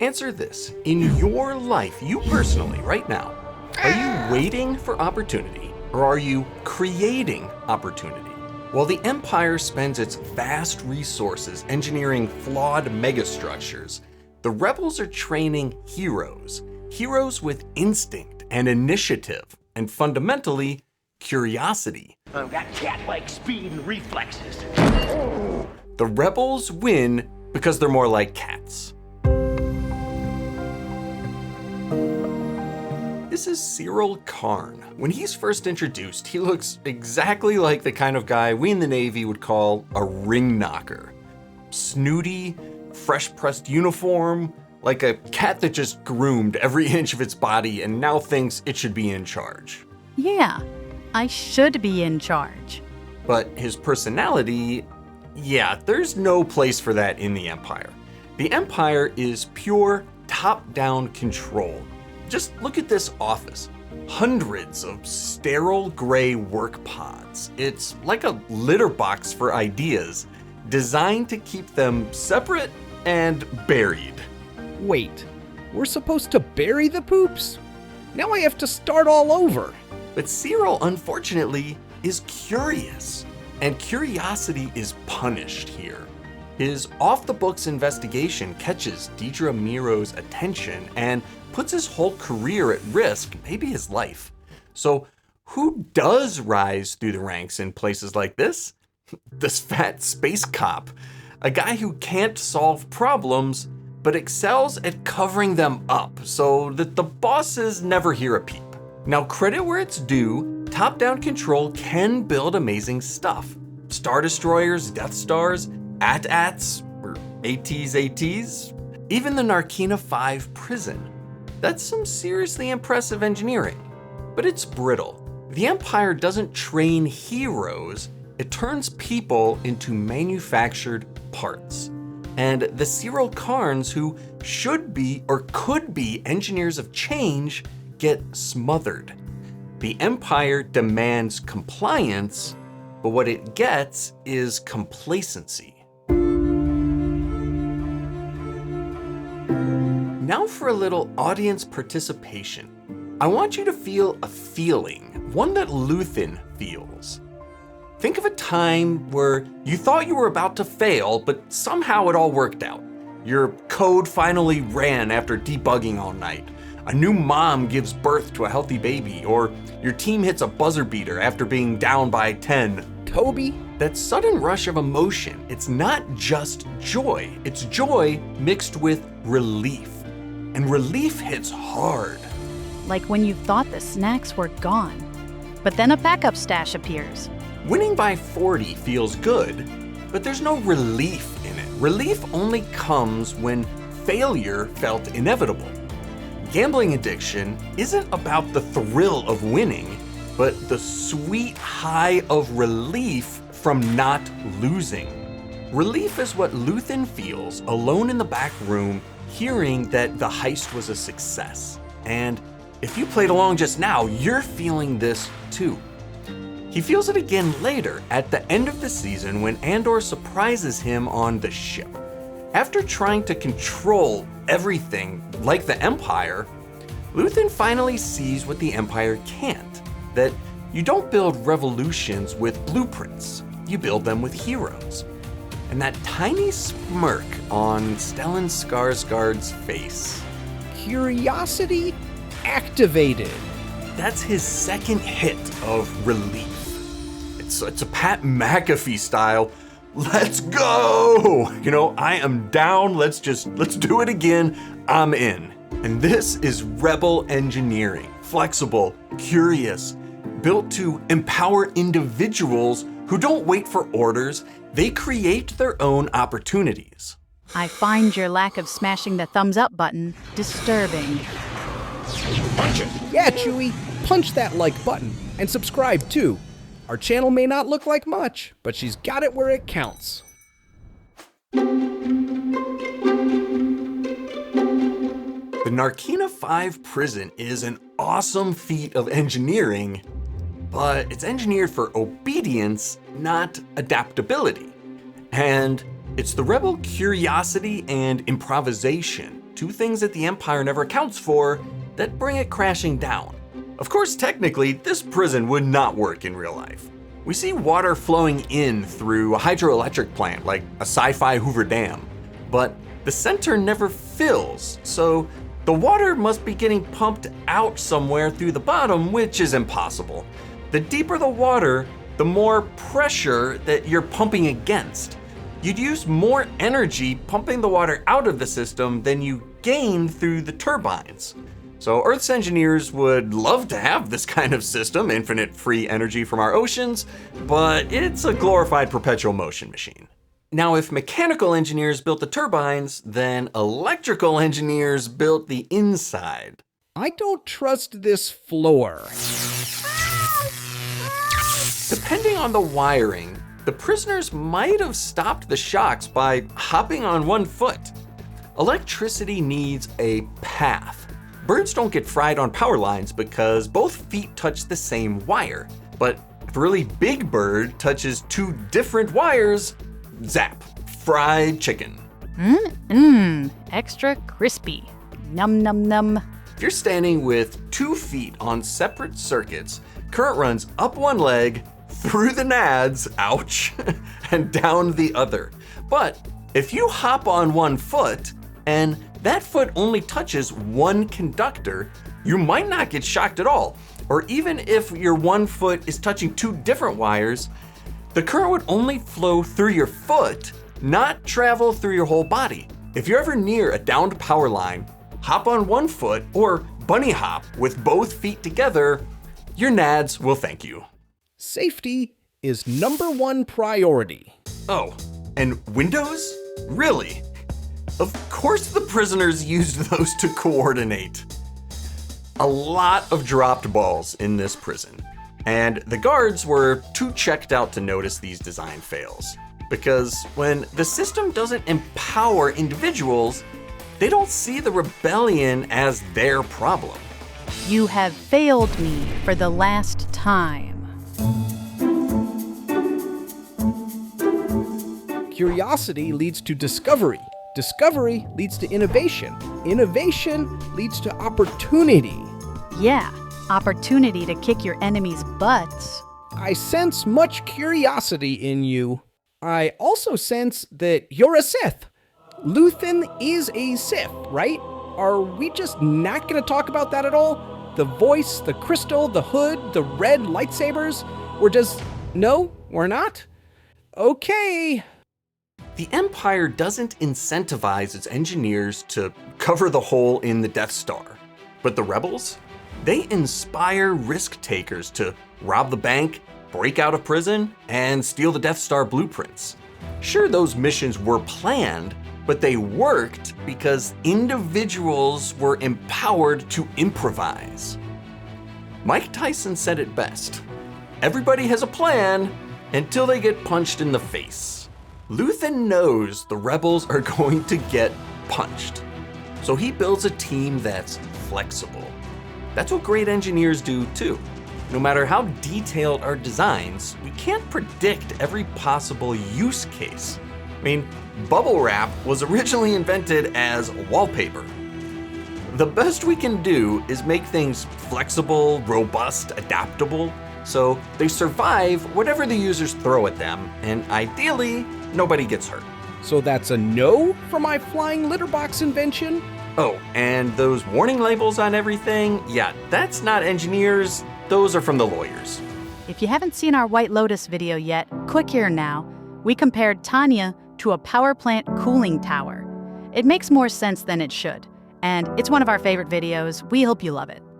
Answer this. In your life, you personally, right now, are you waiting for opportunity or are you creating opportunity? While the Empire spends its vast resources engineering flawed megastructures, the rebels are training heroes. Heroes with instinct and initiative, and fundamentally, curiosity. I've got cat-like speed and reflexes. The rebels win because they're more like cats. This is Syril Karn. When he's first introduced, he looks exactly like the kind of guy we in the Navy would call a ring knocker. Snooty, fresh-pressed uniform, like a cat that just groomed every inch of its body and now thinks it should be in charge. Yeah, I should be in charge. But his personality, yeah, there's no place for that in the Empire. The Empire is pure top-down control. Just look at this office. Hundreds of sterile gray work pods. It's like a litter box for ideas, designed to keep them separate and buried. Wait, we're supposed to bury the poops? Now I have to start all over. But Syril, unfortunately, is curious, and curiosity is punished here. His off-the-books investigation catches Dedra Meero's attention and puts his whole career at risk, maybe his life. So who does rise through the ranks in places like this? This fat space cop, a guy who can't solve problems, but excels at covering them up so that the bosses never hear a peep. Now, credit where it's due, top-down control can build amazing stuff. Star Destroyers, Death Stars, AT-ATs, or ATs, even the Narkina 5 prison. That's some seriously impressive engineering, but it's brittle. The Empire doesn't train heroes, it turns people into manufactured parts. And the Syril Karns who should be or could be engineers of change get smothered. The Empire demands compliance, but what it gets is complacency. Now for a little audience participation. I want you to feel a feeling, one that Luthen feels. Think of a time where you thought you were about to fail, but somehow it all worked out. Your code finally ran after debugging all night. A new mom gives birth to a healthy baby, or your team hits a buzzer beater after being down by 10. Toby? That sudden rush of emotion, it's not just joy. It's joy mixed with relief. And relief hits hard. Like when you thought the snacks were gone, but then a backup stash appears. Winning by 40 feels good, but there's no relief in it. Relief only comes when failure felt inevitable. Gambling addiction isn't about the thrill of winning, but the sweet high of relief from not losing. Relief is what Luthen feels alone in the back room, hearing that the heist was a success. And if you played along just now, you're feeling this too. He feels it again later at the end of the season when Andor surprises him on the ship. After trying to control everything like the Empire, Luthen finally sees what the Empire can't, that you don't build revolutions with blueprints, you build them with heroes. And that tiny smirk on Stellan Skarsgård's face. Curiosity activated. That's his second hit of relief. It's a Pat McAfee style, let's go! You know, I am down, let's do it again, I'm in. And this is rebel engineering, flexible, curious, built to empower individuals who don't wait for orders, they create their own opportunities. I find your lack of smashing the thumbs up button disturbing. Punch it! Yeah, Chewie, punch that like button and subscribe too. Our channel may not look like much, but she's got it where it counts. The Narkina 5 prison is an awesome feat of engineering, but it's engineered for obedience, not adaptability. And it's the rebel curiosity and improvisation two things that the Empire never accounts for that bring it crashing down. Of course, technically, this prison would not work in real life. We see water flowing in through a hydroelectric plant like a sci-fi Hoover Dam, but the center never fills, so the water must be getting pumped out somewhere through the bottom, which is impossible. The deeper the water, the more pressure that you're pumping against. You'd use more energy pumping the water out of the system than you gain through the turbines. So Earth's engineers would love to have this kind of system, infinite free energy from our oceans, but it's a glorified perpetual motion machine. Now, if mechanical engineers built the turbines, then electrical engineers built the inside. I don't trust this floor. Depending on the wiring, the prisoners might have stopped the shocks by hopping on one foot. Electricity needs a path. Birds don't get fried on power lines because both feet touch the same wire. But if a really big bird touches two different wires, zap, fried chicken. Extra crispy. Num num num. If you're standing with 2 feet on separate circuits, current runs up one leg, through the nads, ouch, and down the other. But if you hop on one foot, and that foot only touches one conductor, you might not get shocked at all. Or even if your one foot is touching 2 different wires, the current would only flow through your foot, not travel through your whole body. If you're ever near a downed power line, hop on one foot or bunny hop with both feet together, your nads will thank you. Safety is #1 priority. Oh, and windows? Really? Of course the prisoners used those to coordinate. A lot of dropped balls in this prison, and the guards were too checked out to notice these design fails. Because when the system doesn't empower individuals, they don't see the rebellion as their problem. You have failed me for the last time. Curiosity leads to discovery. Discovery leads to innovation. Innovation leads to opportunity. Yeah, opportunity to kick your enemies' butts. I sense much curiosity in you. I also sense that you're a Sith. Luthen is a Sith, right? Are we just not going to talk about that at all? The voice, the crystal, the hood, the red lightsabers? No, we're not? Okay. The Empire doesn't incentivize its engineers to cover the hole in the Death Star. But the rebels? They inspire risk-takers to rob the bank, break out of prison, and steal the Death Star blueprints. Sure, those missions were planned, but they worked because individuals were empowered to improvise. Mike Tyson said it best. Everybody has a plan until they get punched in the face. Luthen knows the rebels are going to get punched, so he builds a team that's flexible. That's what great engineers do too. No matter how detailed our designs, we can't predict every possible use case. I mean, bubble wrap was originally invented as wallpaper. The best we can do is make things flexible, robust, adaptable, so they survive whatever the users throw at them, and ideally, nobody gets hurt. So that's a no for my flying litter box invention? Oh, and those warning labels on everything? Yeah, that's not engineers, those are from the lawyers. If you haven't seen our White Lotus video yet, click here now. We compared Tanya to a power plant cooling tower. It makes more sense than it should, and it's one of our favorite videos. We hope you love it.